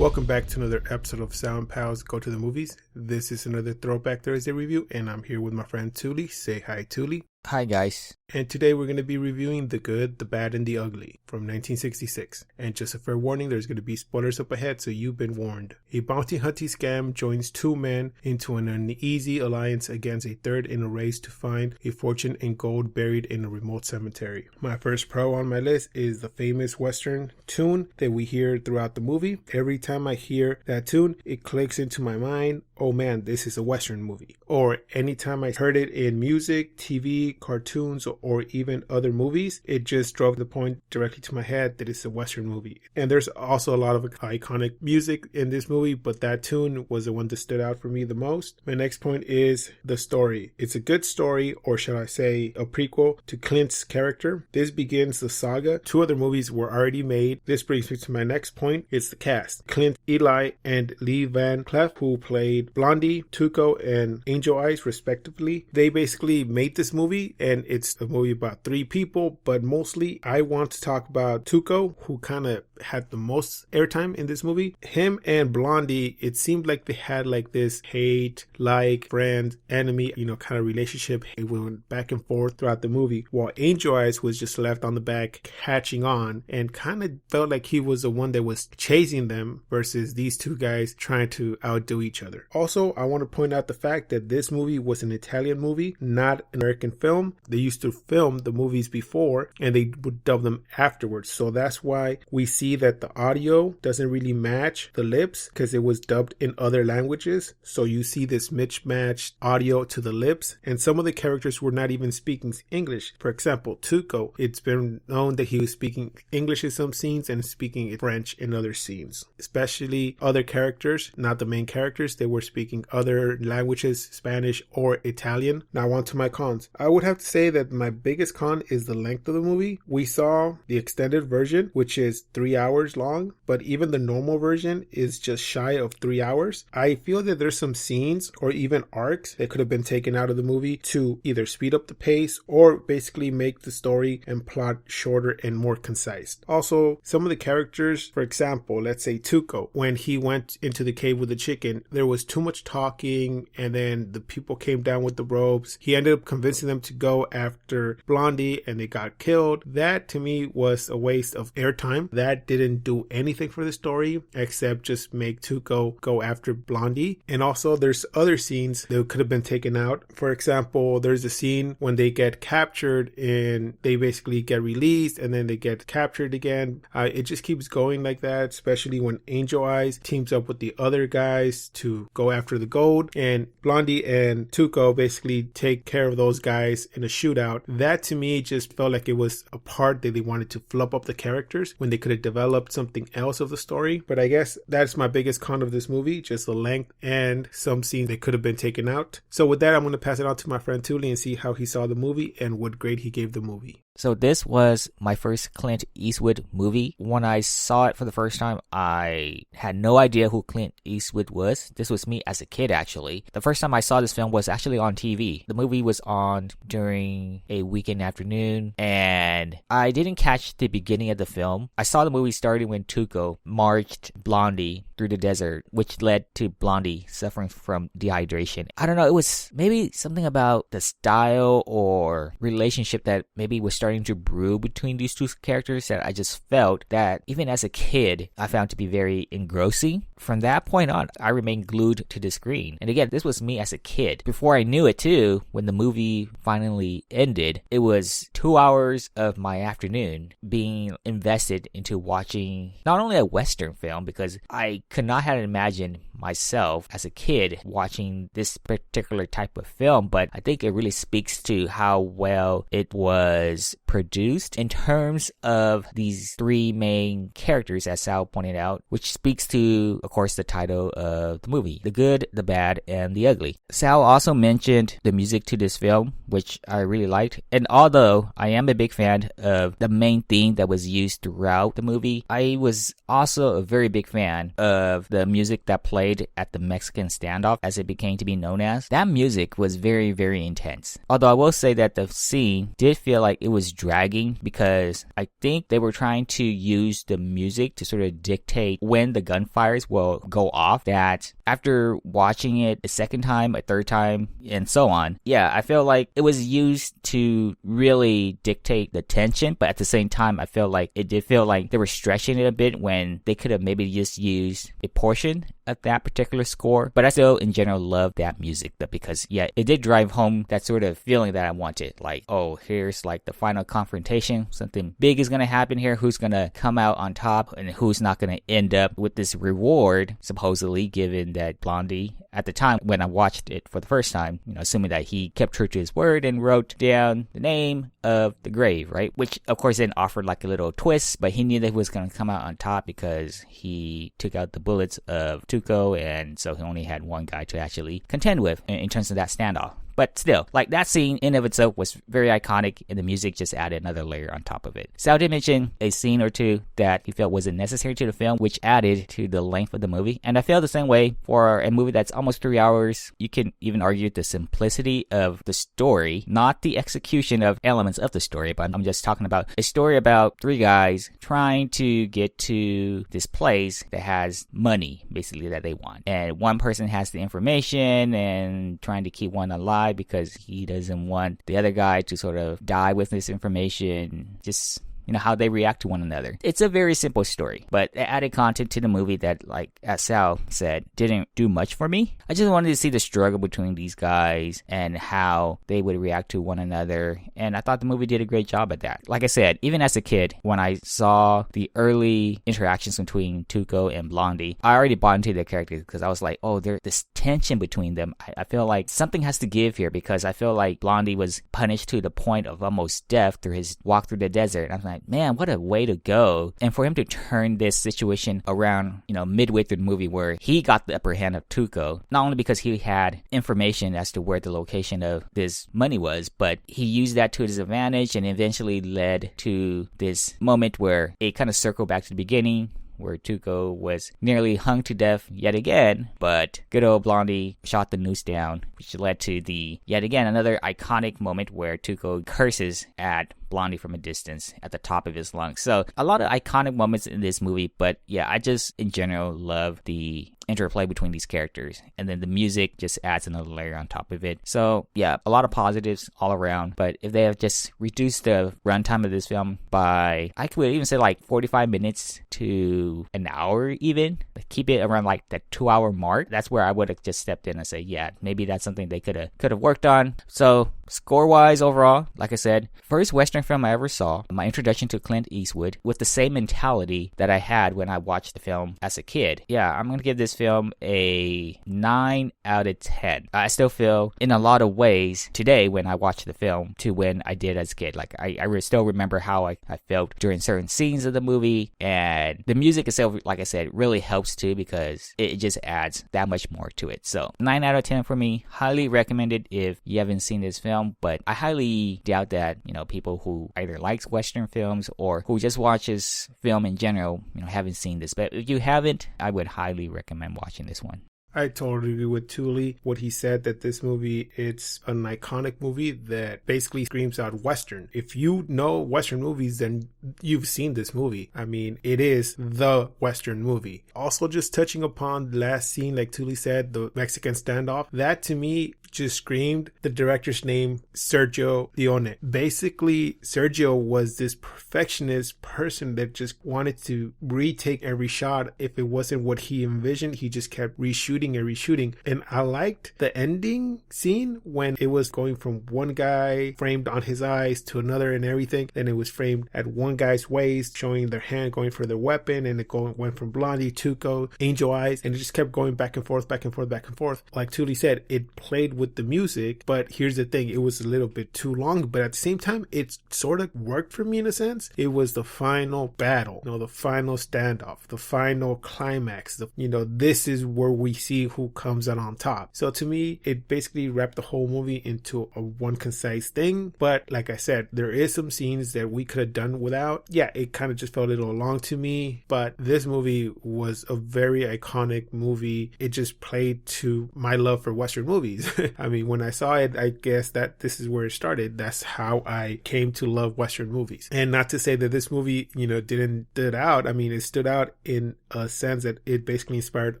Welcome back to another episode of Sound Pals Go to the Movies. This is another Throwback Thursday review, and I'm here with my friend Touly. Say hi, Touly. Hi, guys. And today we're going to be reviewing The Good, the Bad, and the Ugly from 1966. And just a fair warning, there's going to be spoilers up ahead, so you've been warned. A bounty hunting scam joins two men into an uneasy alliance against a third in a race to find a fortune in gold buried in a remote cemetery. My first pro on my list is the famous Western tune that we hear throughout the movie. Every time I hear that tune, it clicks into my mind, oh man, this is a Western movie. Or anytime I heard it in music, TV, cartoons, or even other movies, it just drove the point directly to my head that it's a Western movie. And there's also a lot of iconic music in this movie, but that tune was the one that stood out for me the most. My next point is the story. It's a good story, or should I say a prequel to Clint's character. This begins the saga. Two other movies were already made. This brings me to my next point. It's the cast. Clint, Eli, and Lee Van Cleef, who played Blondie, Tuco, and Angel Eyes respectively. They basically made this movie, and it's a movie about three people, but mostly I want to talk about Tuco, who kind of had the most airtime in this movie. Him and Blondie, it seemed like they had like this hate, like, friend, enemy, kind of relationship. It went back and forth throughout the movie, while Angel Eyes was just left on the back catching on and kind of felt like he was the one that was chasing them versus these two guys trying to outdo each other. Also, I want to point out the fact that this movie was an Italian movie, not an American film. They used to film the movies before and they would dub them afterwards. So that's why we see that the audio doesn't really match the lips, because it was dubbed in other languages. So you see this mismatched audio to the lips, and some of the characters were not even speaking English. For example, Tuco, it's been known that he was speaking English in some scenes and speaking French in other scenes. Especially other characters, not the main characters, they were speaking other languages, Spanish or Italian. Now on to my cons. I would have to say that my biggest con is the length of the movie. We saw the extended version, which is 3 hours long, but even the normal version is just shy of 3 hours. I feel that there's some scenes or even arcs that could have been taken out of the movie to either speed up the pace or basically make the story and plot shorter and more concise. Also, some of the characters, for example, let's say Tuco, when he went into the cave with the chicken, there was too much talking, and then the people came down with the ropes. He ended up convincing them to go after Blondie and they got killed. That to me was a waste of airtime. That didn't do anything for the story except just make Tuco go after Blondie. And also there's other scenes that could have been taken out. For example, there's a scene when they get captured and they basically get released and then they get captured again. It just keeps going like that, especially when Angel Eyes teams up with the other guys to go after the gold, and Blondie and Tuco basically take care of those guys in a shootout. That to me just felt like it was a part that they wanted to fluff up the characters when they could have developed something else of the story. But I guess that's my biggest con of this movie, just the length and some scenes that could have been taken out. So with that, I'm going to pass it on to my friend Touly and see how he saw the movie and what grade he gave the movie. So this was my first Clint Eastwood movie. When I saw it for the first time, I had no idea who Clint Eastwood was. This was me as a kid, actually. The first time I saw this film was actually on TV. The movie was on during a weekend afternoon, and I didn't catch the beginning of the film. I saw the movie starting when Tuco marched Blondie through the desert, which led to Blondie suffering from dehydration. I don't know, it was maybe something about the style or relationship that maybe was starting to brew between these two characters that I just felt that even as a kid I found to be very engrossing. From that point on, I remained glued to the screen. And again, this was me as a kid. Before I knew it too, when the movie finally ended, it was 2 hours of my afternoon being invested into watching not only a Western film, because I could not have imagined myself as a kid watching this particular type of film, but I think it really speaks to how well it was produced in terms of these three main characters, as Sal pointed out, which speaks to, of course, the title of the movie, The Good, the Bad, and the Ugly. Sal also mentioned the music to this film, which I really liked, and although I am a big fan of the main theme that was used throughout the movie, I was also a very big fan of the music that played played at the Mexican standoff, as it became to be known as, that music was very, very intense. Although I will say that the scene did feel like it was dragging, because I think they were trying to use the music to sort of dictate when the gunfires will go off. That after watching it a second time, a third time, and so on, yeah, I feel like it was used to really dictate the tension, but at the same time, I feel like it did feel like they were stretching it a bit when they could have maybe just used a portion of that particular score. But I still in general love that music, because yeah, it did drive home that sort of feeling that I wanted, like, oh, here's like the final confrontation, something big is gonna happen here, who's gonna come out on top and who's not gonna end up with this reward, supposedly, given that Blondie, at the time when I watched it for the first time, assuming that he kept true to his word and wrote down the name of the grave, right? Which of course then offered like a little twist, but he knew that he was going to come out on top because he took out the bullets of Tuco, and so he only had one guy to actually contend with in terms of that standoff. But still, like, that scene in of itself was very iconic, and the music just added another layer on top of it. Sal did mention a scene or two that he felt wasn't necessary to the film, which added to the length of the movie. And I feel the same way for a movie that's almost 3 hours. You can even argue the simplicity of the story, not the execution of elements of the story, but I'm just talking about a story about three guys trying to get to this place that has money, basically, that they want. And one person has the information and trying to keep one alive because he doesn't want the other guy to sort of die with this information. Just how they react to one another. It's a very simple story, but it added content to the movie that, like, as Sal said, didn't do much for me. I just wanted to see the struggle between these guys and how they would react to one another, and I thought the movie did a great job at that. Like I said, even as a kid, when I saw the early interactions between Tuco and Blondie, I already bought into their characters, because I was like, oh, there's this tension between them. I feel like something has to give here, because I feel like Blondie was punished to the point of almost death through his walk through the desert. I'm like, man, what a way to go. And for him to turn this situation around, midway through the movie, where he got the upper hand of Tuco, not only because he had information as to where the location of this money was, but he used that to his advantage, and eventually led to this moment where it kind of circled back to the beginning, where Tuco was nearly hung to death yet again, but good old Blondie shot the noose down, which led to yet again another iconic moment where Tuco curses at Blondie from a distance at the top of his lungs. So a lot of iconic moments in this movie, but yeah, I just in general love the interplay between these characters, and then the music just adds another layer on top of it. So yeah, a lot of positives all around. But if they have just reduced the runtime of this film by, I could even say, like 45 minutes to an hour, even keep it around like the 2-hour mark, that's where I would have just stepped in and say, yeah, maybe that's something they could have worked on. So score wise, overall, like I said, first Western film I ever saw, my introduction to Clint Eastwood, with the same mentality that I had when I watched the film as a kid. Yeah, I'm gonna give this film a 9 out of 10. I still feel in a lot of ways today when I watch the film to when I did as a kid. Like I still remember how I felt during certain scenes of the movie, and the music itself, like I said, really helps too, because it just adds that much more to it. So 9 out of 10 for me. Highly recommended if you haven't seen this film, but I highly doubt that people who either likes Western films or who just watches film in general haven't seen this. But if you haven't, I would highly recommend watching this one. I totally agree with Touly. What he said, that this movie, it's an iconic movie that basically screams out Western. If you know Western movies, then you've seen this movie. I mean, it is the Western movie. Also, just touching upon the last scene, like Touly said, the Mexican standoff, that to me just screamed the director's name, Sergio Leone. Basically, Sergio was this perfectionist person that just wanted to retake every shot. If it wasn't what he envisioned, he just kept reshooting and reshooting. And I liked the ending scene when it was going from one guy framed on his eyes to another and everything. Then it was framed at one guy's waist, showing their hand going for their weapon, and it went from Blondie, Tuco, Angel Eyes, and it just kept going back and forth, back and forth, back and forth. Like Touly said, it played with the music, but here's the thing, it was a little bit too long, but at the same time, it sort of worked for me in a sense. It was the final battle, the final standoff, the final climax. This is where we see see who comes out on top. So to me, it basically wrapped the whole movie into a one concise thing. But like I said, there is some scenes that we could have done without. Yeah, it kind of just felt a little long to me, but this movie was a very iconic movie. It just played to my love for Western movies. I mean, when I saw it, I guess that this is where it started. That's how I came to love Western movies. And not to say that this movie, didn't stood out. I mean, it stood out in a sense that it basically inspired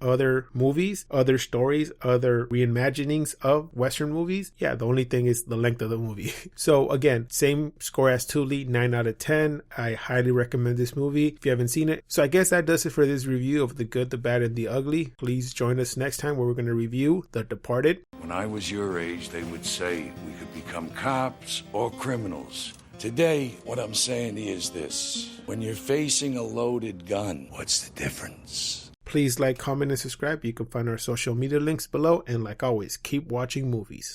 other movies, other stories, other reimaginings of Western movies. Yeah, the only thing is the length of the movie. So again, same score as Touly, 9 out of 10. I highly recommend this movie if you haven't seen it. So I guess that does it for this review of The Good, the Bad, and the Ugly. Please join us next time where we're going to review The Departed. When I was your age, they would say we could become cops or criminals. Today, what I'm saying is this. When you're facing a loaded gun, what's the difference? Please like, comment, and subscribe. You can find our social media links below. And like always, keep watching movies.